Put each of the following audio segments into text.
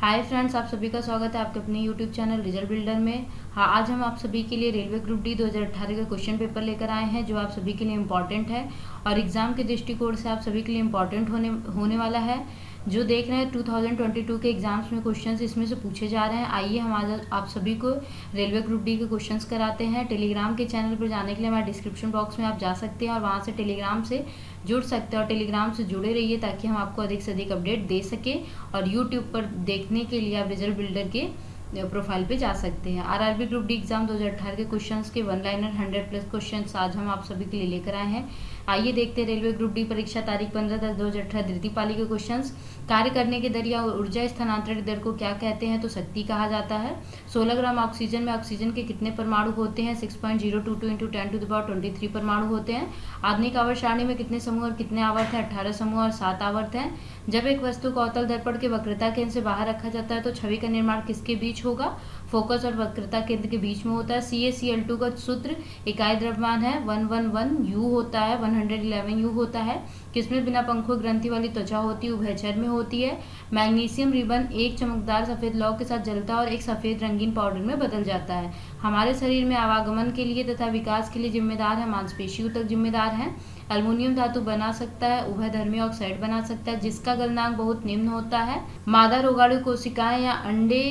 Hi friends, आप सभी का स्वागत है आपके अपने यूट्यूब चैनल रिजल्ट बिल्डर में। हाँ, आज हम आप सभी के लिए रेलवे ग्रुप डी 2018 का क्वेश्चन पेपर लेकर आए हैं जो आप सभी के लिए इम्पॉर्टेंट है और एग्जाम के दृष्टिकोण से आप सभी के लिए इम्पॉर्टेंट होने वाला है। जो देख रहे हैं 2022 के एग्जाम्स में क्वेश्चंस इसमें से पूछे जा रहे हैं। आइए हम आज आप सभी को रेलवे ग्रुप डी के क्वेश्चंस कराते हैं। टेलीग्राम के चैनल पर जाने के लिए हमारे डिस्क्रिप्शन बॉक्स में आप जा सकते हैं और वहाँ से टेलीग्राम से जुड़ सकते हैं और टेलीग्राम से जुड़े रहिए ताकि हम आपको अधिक से अधिक अपडेट दे सके। और यूट्यूब पर देखने के लिए आप रिजल्ट बिल्डर के प्रोफाइल पे जा सकते हैं। आरआरबी ग्रुप डी एग्जाम 2018 के क्वेश्चंस के 1 लाइनर 100+ क्वेश्चंस आज हम आप सभी के लिए लेकर आए हैं। आइए देखते हैं रेलवे ग्रुप डी परीक्षा तारीख 15/10/2018 द्वितीय पाली के क्वेश्चंस। कार्य करने की दर या ऊर्जा स्थानांतरण दर को क्या कहते हैं? तो शक्ति कहा जाता है। 16 ग्राम ऑक्सीजन में ऑक्सीजन के कितने परमाणु होते हैं? 6.022 × 10⁻23 परमाणु होते हैं। आधुनिक आवर्त सारणी में कितने समूह और कितने आवर्त हैं? 18 समूह और 7 आवर्त हैं। जब एक वस्तु को अवतल दर्पण के वक्रता केंद्र से बाहर रखा जाता है तो छवि का निर्माण किसके बीच होगा? फोकस और वक्रता केंद्र के बीच में होता है। CaCl2 का सूत्र इकाई द्रव्यमान है 111 U होता है, 111 U होता है। किसमें बिना पंखों ग्रंथि वाली त्वचा होती है? उभयचर में होती है। मैग्नीशियम रिबन एक चमकदार सफेद लौ के साथ जलता है और एक सफेद रंगीन पाउडर में बदल जाता है। हमारे शरीर में आवागमन के लिए तथा विकास के लिए जिम्मेदार है, मांसपेशियों तक जिम्मेदार है। अल्युमिनियम धातु बना सकता है, उभयधर्मी ऑक्साइड बना सकता है जिसका गलनांक बहुत निम्न होता है। मादा रोगाणु कोशिकाएं या अंडे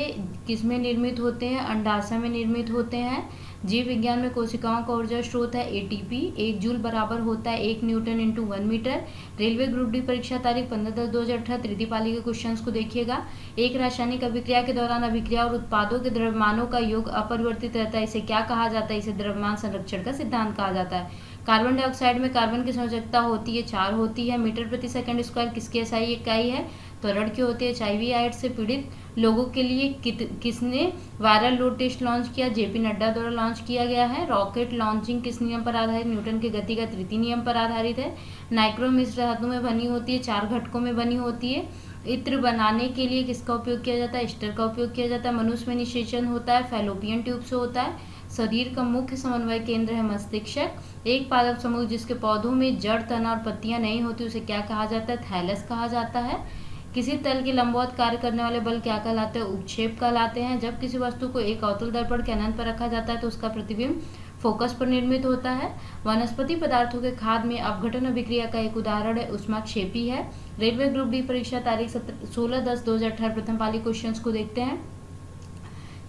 किसमें निर्मित होते हैं? अंडाशय में निर्मित होते हैं। जीव विज्ञान में कोशिकाओं का ऊर्जा स्रोत है ATP। 1 जूल बराबर होता है 1 newton × 1 metre. Railway group D परीक्षा तारीख 15/10/2018 तृतीय पाली के क्वेश्चंस को देखिएगा। एक रासायनिक अभिक्रिया के दौरान अभिक्रिया और उत्पादों के द्रव्यमानों का योग अपरिवर्तित रहता है, इसे क्या कहा जाता है? इसे द्रव्यमान संरक्षण का सिद्धांत कहा जाता है। कार्बन डाइऑक्साइड में कार्बन की संयोजकता होती है 4 होती है। मीटर प्रति सेकंड स्क्वायर किसकी SI इकाई है? त्वरण की होती है। HIV एड्स से पीड़ित लोगों के लिए किसने वायरल लोड टेस्ट लॉन्च किया? JP नड्डा द्वारा लॉन्च किया गया है। रॉकेट लॉन्चिंग किस नियम पर आधारित? न्यूटन के गति का तृतीय नियम पर आधारित है। नाइक्रोम मिश्र धातु में बनी होती है, 4 घटकों में बनी होती है। इत्र बनाने के लिए किसका उपयोग किया जाता है? एस्टर का उपयोग किया जाता है। मनुष्य में निषेचन होता है फैलोपियन ट्यूब से होता है। शरीर का मुख्य समन्वय केंद्र है मस्तिष्क। एक पादप समूह जिसके पौधों में जड़, तना और पत्तियां नहीं होती उसे क्या कहा जाता है? थैलस कहा जाता है। किसी तल के लंबवत कार्य करने वाले बल क्या कहलाते हैं? उपक्षेप कहलाते हैं। जब किसी वस्तु को एक अवतल दर्पण के अनंत पर रखा जाता है तो उसका प्रतिबिंब फोकस पर निर्मित होता है। वनस्पति पदार्थों के खाद में अपघटन अभिक्रिया का एक उदाहरण है ऊष्माक्षेपी है। रेलवे ग्रुप डी परीक्षा तारीख 16/10/2018 प्रथम पाली क्वेश्चंस को देखते हैं।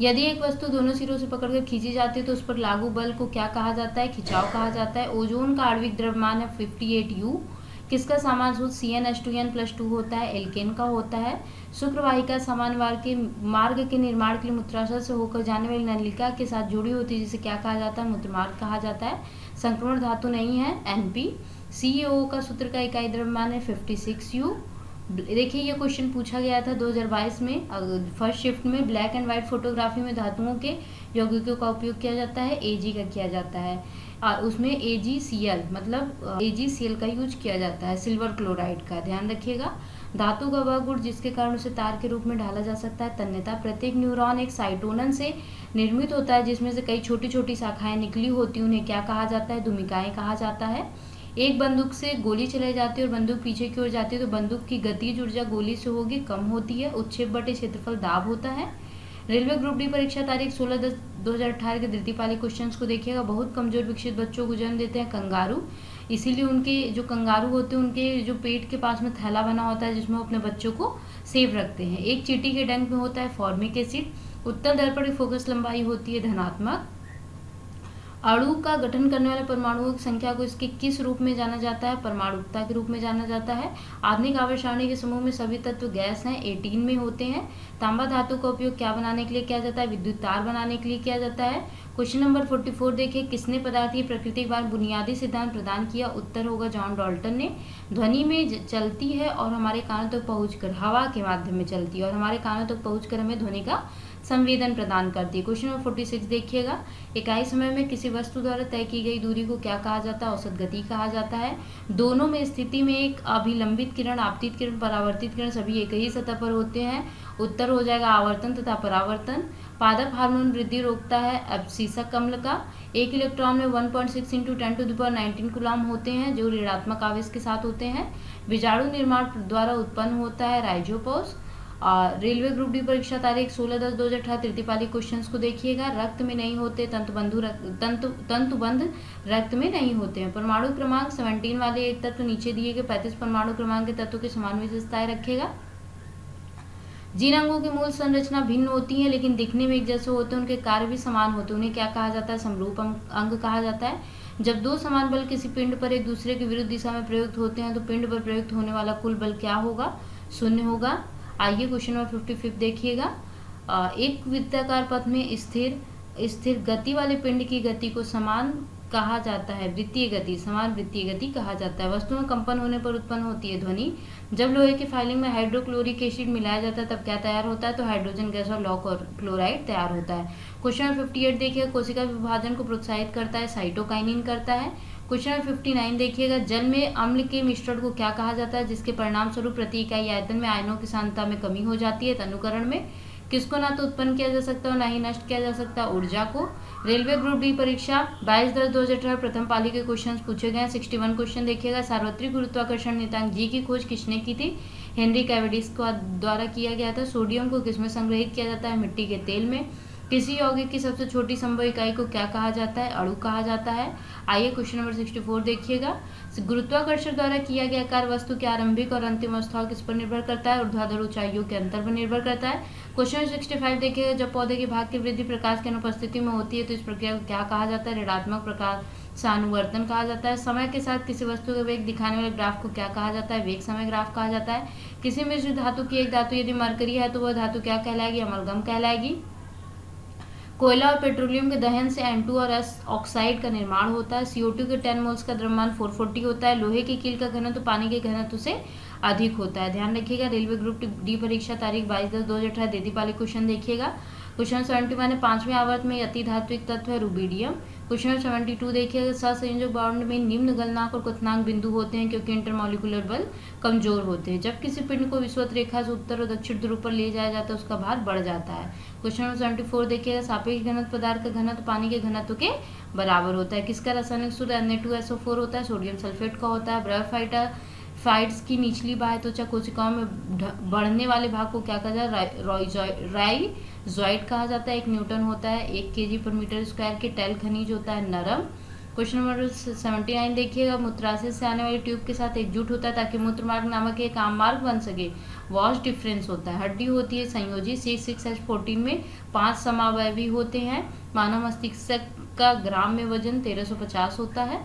यदि एक वस्तु दोनों सिरों से पकड़कर खींची जाती है तो उस पर लागू बल को क्या कहा जाता है? खिंचाव कहा जाता है। ओजोन का आणविक द्रव्यमान है 58 U। किसका सामान्य सूत्र CnH2n+2 होता है? एल्केन का होता है। शुक्रवाहिका सामान्य मार्ग के निर्माण के लिए मूत्राशय से होकर जाने वाली नलिका के साथ जुड़ी होती है जिसे क्या कहा जाता है? मूत्रमार्ग कहा जाता है। संक्रमण धातु नहीं है NP। CaO का सूत्र का इकाई द्रव्यमान है 56 U। देखिए ये क्वेश्चन पूछा गया था 2022 में फर्स्ट शिफ्ट में। ब्लैक एंड व्हाइट फोटोग्राफी में धातुओं के यौगिकों का उपयोग किया जाता है, Ag का किया जाता है और उसमें AgCl मतलब AgCl का यूज किया जाता है, सिल्वर क्लोराइड का, ध्यान रखिएगा। धातु का वह गुण जिसके कारण उसे तार के रूप में ढाला जा सकता है तन्यता। प्रत्येक न्यूरॉन एक साइटोनन से निर्मित होता है जिसमें से कई छोटी छोटी शाखाएं निकली होती हैं, उन्हें क्या कहा जाता है? धूमिकाएं कहा जाता है। एक बंदूक से गोली चलाई जाती है और बंदूक पीछे की ओर जाती है तो बंदूक की गतिज ऊर्जा गोली से होगी कम होती है। उत्क्षेप बटे क्षेत्रफल दाब होता है। रेलवे ग्रुप डी परीक्षा तारीख 16/10/2018 के द्वितीय पाली क्वेश्चंस को देखिएगा। बहुत कमजोर विकसित बच्चों को जन्म देते हैं कंगारू, इसीलिए उनके जो कंगारू होते हैं उनके जो पेट के पास में थैला बना होता है जिसमें वो अपने बच्चों को सेव रखते हैं। एक चींटी के डंक में होता है फॉर्मिक एसिड। उत्तल दर्पण की फोकस लंबाई होती है धनात्मक। अणु का गठन करने वाले परमाणुओं की संख्या को इसके किस रूप में जाना जाता है? परमाणुकता के रूप में जाना जाता है। आधुनिक आवर्त सारणी के समूह में सभी तत्व गैस हैं, 18 में होते हैं। तांबा धातु का उपयोग क्या बनाने के लिए किया जाता है? विद्युत तार बनाने के लिए किया जाता है। क्वेश्चन नंबर 44 देखिए, किसने पदार्थ की प्रकृति के बारे में बुनियादी सिद्धांत प्रदान किया? उत्तर होगा जॉन डाल्टन ने। ध्वनि में चलती है और हमारे कानों तक पहुंचकर, हवा के माध्यम में चलती है और हमारे कानों तक पहुंचकर हमें ध्वनि का संवेदन प्रदान करती है। क्वेश्चन नंबर 46 देखिएगा, इकाई समय में किसी वस्तु द्वारा तय की गई दूरी को क्या कहा जाता है? औसत गति कहा जाता है। दोनों में स्थिति में एक अभिलंबित किरण, आपतित किरण, परावर्तित किरण सभी एक ही सतह पर होते हैं। उत्तर हो जाएगा आवर्तन तथा परावर्तन। पादप हार्मोन वृद्धि रोकता है अब्सिसक अम्ल का। एक इलेक्ट्रॉन में 1.6 × 10⁻19 कूलम होते हैं जो ऋणात्मक आवेश के साथ होते हैं। बीजाणु निर्माण द्वारा उत्पन्न होता है राइजोपोस। रेलवे ग्रुप डी परीक्षा तारीख 16/10/2018 तृतीय पाली क्वेश्चंस को देखिएगा। रक्त में नहीं होते तंतुबंध रक्त में नहीं होते हैं। परमाणु क्रमांक 17 वाले एक तत्व नीचे दिए गए 35 परमाणु क्रमांक के तत्वों की समान विशेषताएं रखेगा। जिन अंगों की मूल संरचना भिन्न होती है लेकिन दिखने में एक जैसे होते हैं, उनके कार्य भी समान होते हैं, उन्हें क्या कहा जाता है? समरूप अंग कहा जाता है। जब दो समान बल किसी पिंड पर एक दूसरे के विरुद्ध दिशा में प्रयुक्त होते हैं तो पिंड पर प्रयुक्त होने वाला कुल बल क्या होगा? 0 होगा। आइए क्वेश्चन नंबर 55 देखिएगा। एक वृत्ताकार पथ में स्थिर गति वाले पिंड की गति को समान कहा जाता है वृत्तीय गति, समान वृत्तीय गति कहा जाता है। वस्तु में कंपन होने पर उत्पन्न होती है ध्वनि। जब लोहे की फाइलिंग में हाइड्रोक्लोरिक एसिड मिलाया जाता है तब क्या तैयार होता है? तो हाइड्रोजन गैस और लौ क्लोराइड तैयार होता है। क्वेश्चन नंबर 58 देखिए, कोशिका विभाजन को प्रोत्साहित करता है साइटोकाइनिन करता है। क्वेश्चन नंबर 59 देखिएगा, जल में अम्ल के मिश्रण को क्या कहा जाता है जिसके परिणाम स्वरूप प्रति इकाई आयतन में आयनों की सांद्रता में कमी हो जाती है? तनुकरण में। किसको ना तो उत्पन्न किया जा सकता और ना ही नष्ट किया जा सकता? ऊर्जा को। रेलवे ग्रुप डी परीक्षा 22/10/2018 प्रथम पाली के क्वेश्चंस पूछे गए। 61 क्वेश्चन देखिएगा। सार्वत्रिक गुरुत्वाकर्षण नियतांक जी की खोज किसने की थी? हेनरी कैवेंडिश द्वारा किया गया था। सोडियम को किसमें संग्रहित किया जाता है? मिट्टी के तेल में। किसी यौगिक की सबसे छोटी संभव इकाई को क्या कहा जाता है? अणु कहा जाता है। आइए क्वेश्चन नंबर 64 देखिएगा। गुरुत्वाकर्षण द्वारा किया गया कार्य वस्तु के आरंभिक और अंतिम अवस्थाओं किस पर निर्भर करता है? ऊर्ध्वाधर ऊंचाइयों के अंतर पर निर्भर करता है। क्वेश्चन 65 देखिएगा, जब पौधे के भाग की वृद्धि प्रकाश की अनुपस्थिति में होती है तो इस प्रक्रिया को क्या कहा जाता है? ऋणात्मक प्रकाश सानुवर्तन कहा जाता है। समय के साथ किसी वस्तु का वेग दिखाने वाले ग्राफ को क्या कहा जाता है? वेग समय ग्राफ कहा जाता है। किसी मिश्र धातु की एक धातु यदि मरकरी है तो वह धातु क्या कहलाएगी? अमलगम कहलाएगी। कोयला और पेट्रोलियम के दहन से N2 और S ऑक्साइड का निर्माण होता है। CO2 के 10 मोल्स का द्रव्यमान 440 होता है। लोहे की कील का घनत्व पानी के घनत्व से अधिक होता है। ध्यान रखिएगा। रेलवे ग्रुप डी परीक्षा तारीख 22/10/2018 तृतीय पाली क्वेश्चन देखिएगा। क्वेश्चन 71 है, 5वें आवर्त में अति धात्विक तत्व है रूबिडियम। क्वेश्चन 72 देखिएगा, सहसंयोजक बॉन्ड में निम्न गलनांक और क्वथनांक बिंदु होते हैं क्योंकि इंटरमॉलिक्यूलर बल कमजोर होते हैं। जब किसी पिंड को विषुवत रेखा से उत्तर और दक्षिण ध्रुव पर ले जाया जाता है उसका भार बढ़ जाता है। क्वेश्चन नंबर 74 देखिएगा, सापेक्ष घनत्व पदार्थ का घनत्व पानी के घनत्व के बराबर होता है। किसका रासायनिक सूत्र Na2SO4 होता है? सोडियम सल्फेट का होता है। ब्रायोफाइट्स की निचली बाह्य त्वचा कोशिकाओं में बढ़ने वाले भाग को क्या कहा जाता है? राइजॉइड कहा जाता है। 1 न्यूटन होता है 1 kg/m² के टेल खनिज होता है नरम। क्वेश्चन नंबर 79 देखिएगा, मूत्राशय से आने वाली ट्यूब के साथ एकजुट होता है ताकि मूत्र मार्ग नामक एक आम मार्ग बन सके। वॉश डिफरेंस होता है। हड्डी होती है संयोजी। C6H14 में 5 समावयवी होते हैं। मानव मस्तिष्क का ग्राम में वजन 1350 होता है।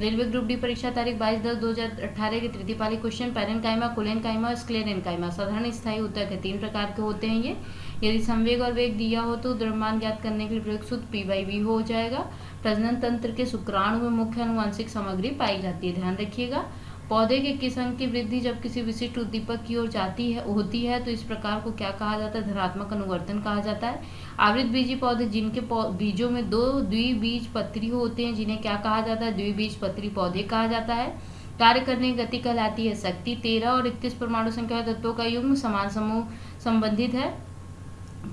रेलवे ग्रुप डी परीक्षा तारीख 22/10/2018 के तृतीय पाली क्वेश्चन, पैरेन्काइमा, कोलेनकाइमा और स्क्लेरेन्काइमा साधारण स्थायी ऊतक है। 3 प्रकार के होते हैं ये। यदि संवेग और वेग दिया हो तो द्रव्यमान ज्ञात करने के लिए प्रयुक्त सूत्र P/V हो जाएगा। प्रजनन तंत्र के शुक्राणु में मुख्य आनुवंशिक सामग्री पाई जाती है। ध्यान रखिएगा। पौधे के किस अंग की वृद्धि जब किसी विशिष्ट उद्दीपक की ओर होती है तो इस प्रकार को क्या कहा जाता है? धनात्मक अनुवर्तन कहा जाता है। आवृत बीजी पौधे जिनके बीजों में 2 द्विबीजपत्री होते हैं जिन्हें क्या कहा जाता है? द्विबीजपत्री पौधे कहा जाता है। कार्य करने की गति कहलाती है शक्ति। 13 और 31 परमाणु संख्या तत्वों का युग्म समान समूह संबंधित है।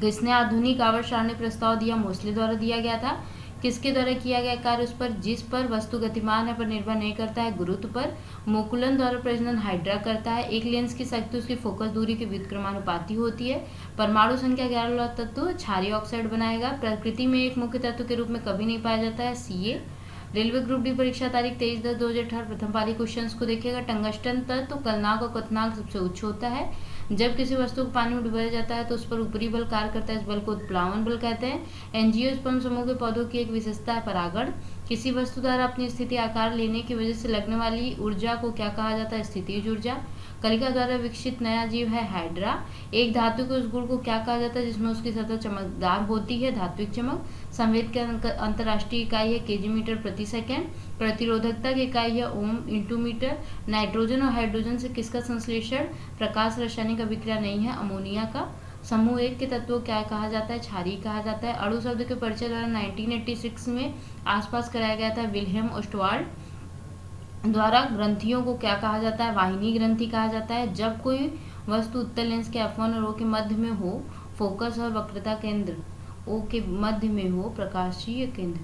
किसने आधुनिक आवर्त सारणी प्रस्ताव दिया? मोस्ले द्वारा दिया गया था। किसके द्वारा किया गया कार्य उस पर जिस पर वस्तु गतिमान है पर निर्भर नहीं करता है? गुरुत्व पर। मोकुलन द्वारा प्रजनन हाइड्रा करता है। एक लेंस की शक्ति उसकी फोकस दूरी के व्युत्क्रमानुपाती होती है। परमाणु संख्या 11 वाला तत्व क्षारीय ऑक्साइड बनाएगा। प्रकृति में एक मुख्य तत्व के रूप में कभी नहीं पाया जाता है। Ca। रेलवे ग्रुप डी परीक्षा तारीख 23/10/2018 प्रथम पाली क्वेश्चंस को देखिएगा। टंगस्टन तत्व कलनांक और क्वथनांक सबसे उच्च होता है। जब किसी वस्तु को पानी में डुबाया जाता है तो उस पर ऊपरी बल कार्य करता है। इस बल को उत्प्लावन बल कहते हैं। एंजियोस्पर्म समूह के पौधों की एक विशेषता है परागण। किसी वस्तु द्वारा अपनी स्थिति आकार लेने की वजह से लगने वाली ऊर्जा को क्या कहा जाता है? स्थितिज ऊर्जा। कलिका द्वारा विकसित नया जीव है हाइड्रा। एक धातु के उस गुण को क्या कहा जाता है जिसमें उसकी सतह चमकदार होती है? धात्विक चमक। संवेद की अंतर्राष्ट्रीय इकाई है kg/s। प्रतिरोधकता की इकाई है Ω/मीटर। नाइट्रोजन और हाइड्रोजन से किसका संश्लेषण? प्रकाश रासायनिक अभिक्रिया नहीं है, अमोनिया का। समूह 1 के तत्वों क्या कहा जाता है? क्षारीय कहा जाता है। अणु शब्द के परिचय द्वारा 1986 में आसपास कराया गया था विल्हेम ओस्टवाल्ड द्वारा। ग्रंथियों को क्या कहा जाता है? वाहिनी ग्रंथि कहा जाता है। जब कोई वस्तु उत्तल लेंस के F1 और O के मध्य में हो, फोकस और वक्रता केंद्र O के मध्य में हो, प्रकाशीय केंद्र।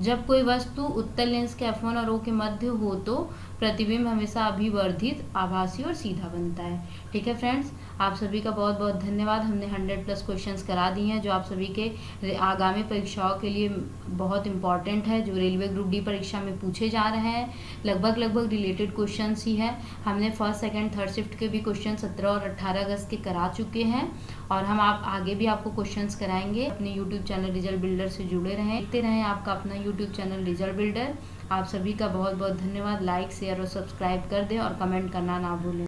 जब कोई वस्तु उत्तल लेंस के F1 और O के मध्य हो तो प्रतिबिंब हमेशा अभिवर्धित, आभासी और सीधा बनता है। ठीक है फ्रेंड्स, आप सभी का बहुत बहुत धन्यवाद। हमने 100+ क्वेश्चंस करा दिए हैं जो आप सभी के आगामी परीक्षाओं के लिए बहुत इंपॉर्टेंट है, जो रेलवे ग्रुप डी परीक्षा में पूछे जा रहे हैं। लगभग रिलेटेड क्वेश्चंस ही है। हमने फर्स्ट, सेकंड, थर्ड शिफ्ट के भी क्वेश्चन 17 और 18 अगस्त के करा चुके हैं और हम आगे भी आपको क्वेश्चंस कराएंगे। अपने यूट्यूब चैनल रिजल्ट बिल्डर से जुड़े रहें, देखते रहें आपका अपना यूट्यूब चैनल रिजल्ट बिल्डर। आप सभी का बहुत बहुत धन्यवाद। लाइक, शेयर और सब्सक्राइब कर दें और कमेंट करना ना भूलें।